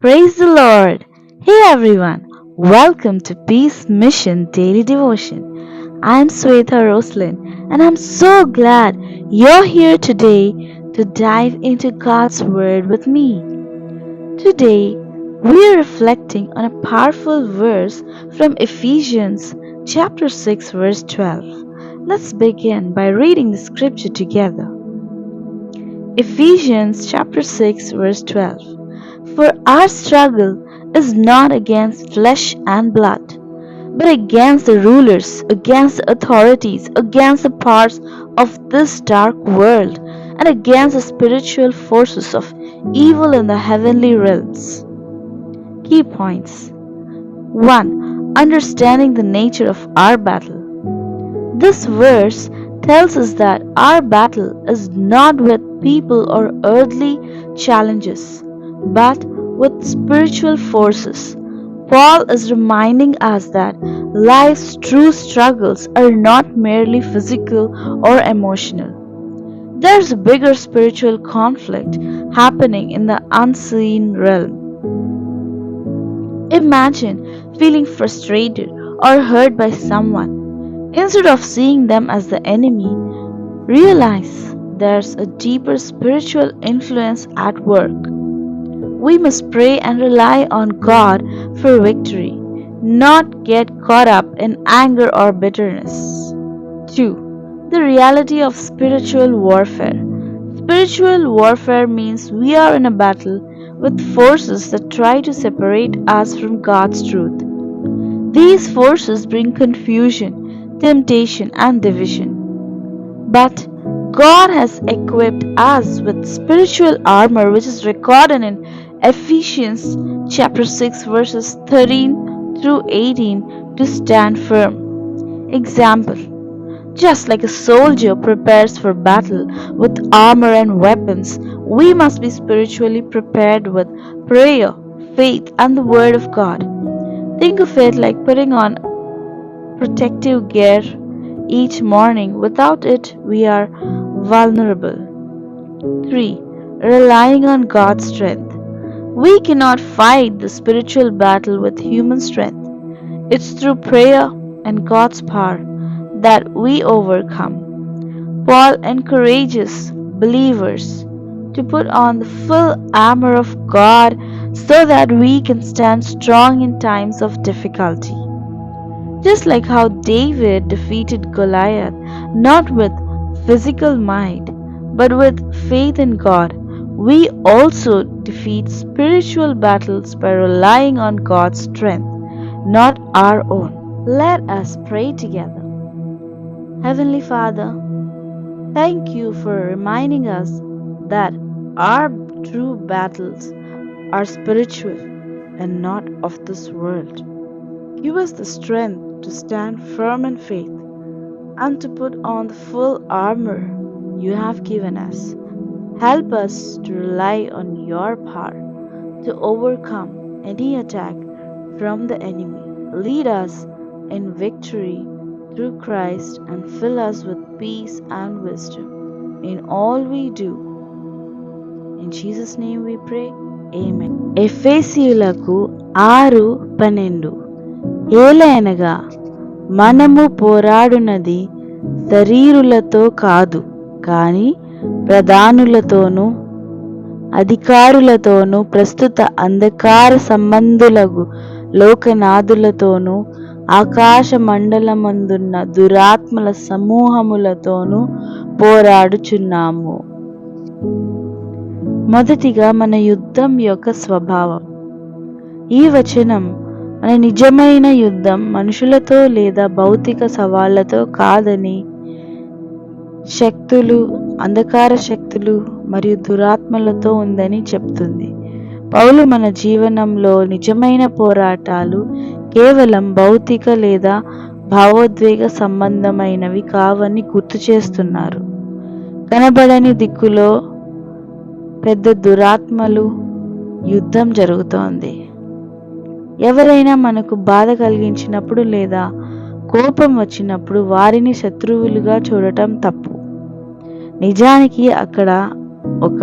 Praise the Lord! Hey everyone, welcome to Peace Mission Daily Devotion. I'm Swetha Roslin and I'm so glad you're here today to dive into God's Word with me. Today, we are reflecting on a powerful verse from Ephesians chapter 6 verse 12. Let's begin by reading the scripture together. Ephesians chapter 6 verse 12. For our struggle is not against flesh and blood, but against the rulers, against the authorities, against the powers of this dark world, and against the spiritual forces of evil in the heavenly realms. Key points 1. Understanding the nature of our battle. This verse tells us that our battle is not with people or earthly challenges, but with spiritual forces. Paul is reminding us that life's true struggles are not merely physical or emotional. There's a bigger spiritual conflict happening in the unseen realm. Imagine feeling frustrated or hurt by someone. Instead of seeing them as the enemy, realize there's a deeper spiritual influence at work. We must pray and rely on God for victory, not get caught up in anger or bitterness. 2. The reality of spiritual warfare. Spiritual warfare means we are in a battle with forces that try to separate us from God's truth. These forces bring confusion, temptation, and division. But God has equipped us with spiritual armor, which is recorded in Ephesians chapter 6 verses 13 through 18 to stand firm. Example: just like a soldier prepares for battle with armor and weapons, we must be spiritually prepared with prayer, faith, and the Word of God. Think of it like putting on protective gear each morning. Without it, we are vulnerable. 3. Relying on God's strength. We cannot fight the spiritual battle with human strength. It's through prayer and God's power that we overcome. Paul encourages believers to put on the full armor of God so that we can stand strong in times of difficulty. Just like how David defeated Goliath not with physical might but with faith in God, we also defeat spiritual battles by relying on God's strength, not our own. Let us pray together. Heavenly Father, thank you for reminding us that our true battles are spiritual and not of this world. Give us the strength to stand firm in faith and to put on the full armor you have given us. Help us to rely on your power to overcome any attack from the enemy. Lead us in victory through Christ and fill us with peace and wisdom in all we do. In Jesus' name we pray. Amen. ఎఫెసీయులకు 6:12 ఏలయనగా మనము పోరాడునది శరీరులతో కాదు కాని ప్రధానులతోనూ అధికారులతోనూ ప్రస్తుత అంధకార సంబంధులగు లోకనాథులతోనూ ఆకాశ మండలమందున్న దురాత్మల సమూహములతోనూ పోరాడుచున్నాము. మొదటిగా మన యుద్ధం యొక్క స్వభావం. ఈ వచనం మన నిజమైన యుద్ధం మనుషులతో లేదా భౌతిక సవాళ్లతో కాదని, శక్తులు, అంధకార శక్తులు మరియు దురాత్మలతో ఉందని చెప్తుంది. పౌలు మన జీవనంలో నిజమైన పోరాటాలు కేవలం భౌతిక లేదా భావోద్వేగ సంబంధమైనవి కావని గుర్తు చేస్తున్నారు. కనబడని దిక్కులో పెద్ద దురాత్మలు యుద్ధం జరుగుతోంది. ఎవరైనా మనకు బాధ కలిగించినప్పుడు లేదా కోపం వచ్చినప్పుడు వారిని శత్రువులుగా చూడటం తప్పు. నిజానికి అక్కడ ఒక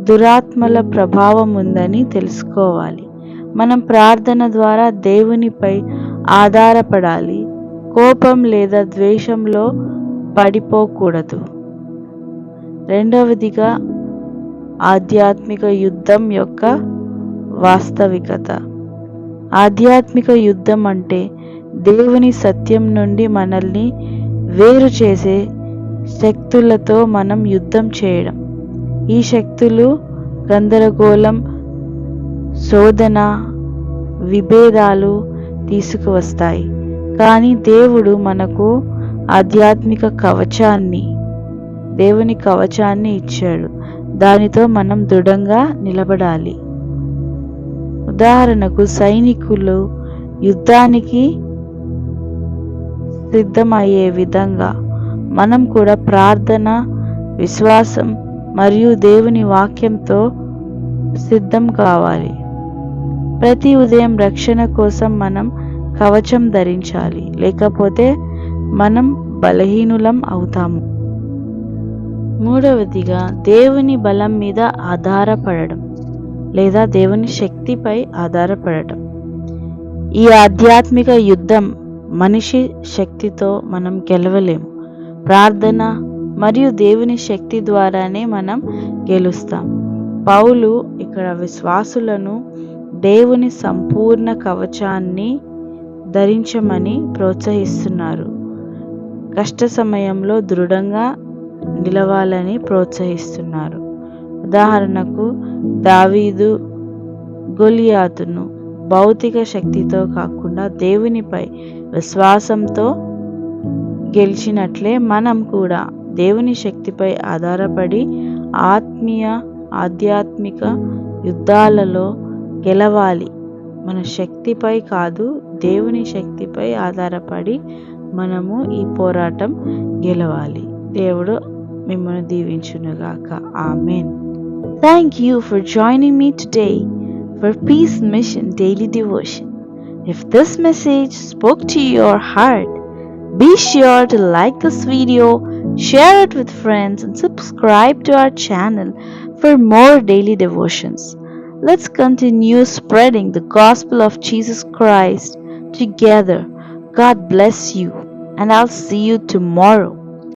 దురాత్మల ప్రభావం ఉందని తెలుసుకోవాలి. మనం ప్రార్థన ద్వారా దేవునిపై ఆధారపడాలి. కోపం లేదా ద్వేషంలో పడిపోకూడదు. రెండవదిగా ఆధ్యాత్మిక యుద్ధం యొక్క వాస్తవికత. ఆధ్యాత్మిక యుద్ధం అంటే దేవుని సత్యం నుండి మనల్ని వేరు చేసే శక్తులతో మనం యుద్ధం చేయడం. ఈ శక్తులు గందరగోళం, శోధన, విభేదాలు తీసుకువస్తాయి. కానీ దేవుడు మనకు ఆధ్యాత్మిక దేవుని కవచాన్ని ఇచ్చాడు. దానితో మనం దృఢంగా నిలబడాలి. ఉదాహరణకు సైనికులు యుద్ధానికి సిద్ధమయ్యే విధంగా మనం కూడా ప్రార్థన, విశ్వాసం మరియు దేవుని వాక్యంతో సిద్ధం కావాలి. ప్రతి ఉదయం రక్షణ కోసం మనం కవచం ధరించాలి, లేకపోతే మనం బలహీనులం అవుతాము. మూడవదిగా దేవుని బలం మీద ఆధారపడడం లేదా దేవుని శక్తిపై ఆధారపడటం. ఈ ఆధ్యాత్మిక యుద్ధం మనిషి శక్తితో మనం గెలవలేము. ప్రార్థన మరియు దేవుని శక్తి ద్వారానే మనం గెలుస్తాం. పౌలు ఇక్కడ విశ్వాసులను దేవుని సంపూర్ణ కవచాన్ని ధరించమని ప్రోత్సహిస్తున్నారు. కష్ట సమయంలో దృఢంగా నిలవాలని ప్రోత్సహిస్తున్నారు. ఉదాహరణకు దావీదు గొలియాతును భౌతిక శక్తితో కాకుండా దేవునిపై విశ్వాసంతో గెలిచినట్లే మనం కూడా దేవుని శక్తిపై ఆధారపడి ఆధ్యాత్మిక యుద్ధాలలో గెలవాలి. మన శక్తిపై కాదు, దేవుని శక్తిపై ఆధారపడి మనము ఈ పోరాటం గెలవాలి. దేవుడు మిమ్మల్ని దీవించునుగాక. ఆమేన్. Thank you for joining me today for Peace Mission Daily Devotion. If this message spoke to your heart, be sure to like this video, share it with friends, and subscribe to our channel for more daily devotions. Let's continue spreading the gospel of Jesus Christ together. God bless you, and I'll see you tomorrow.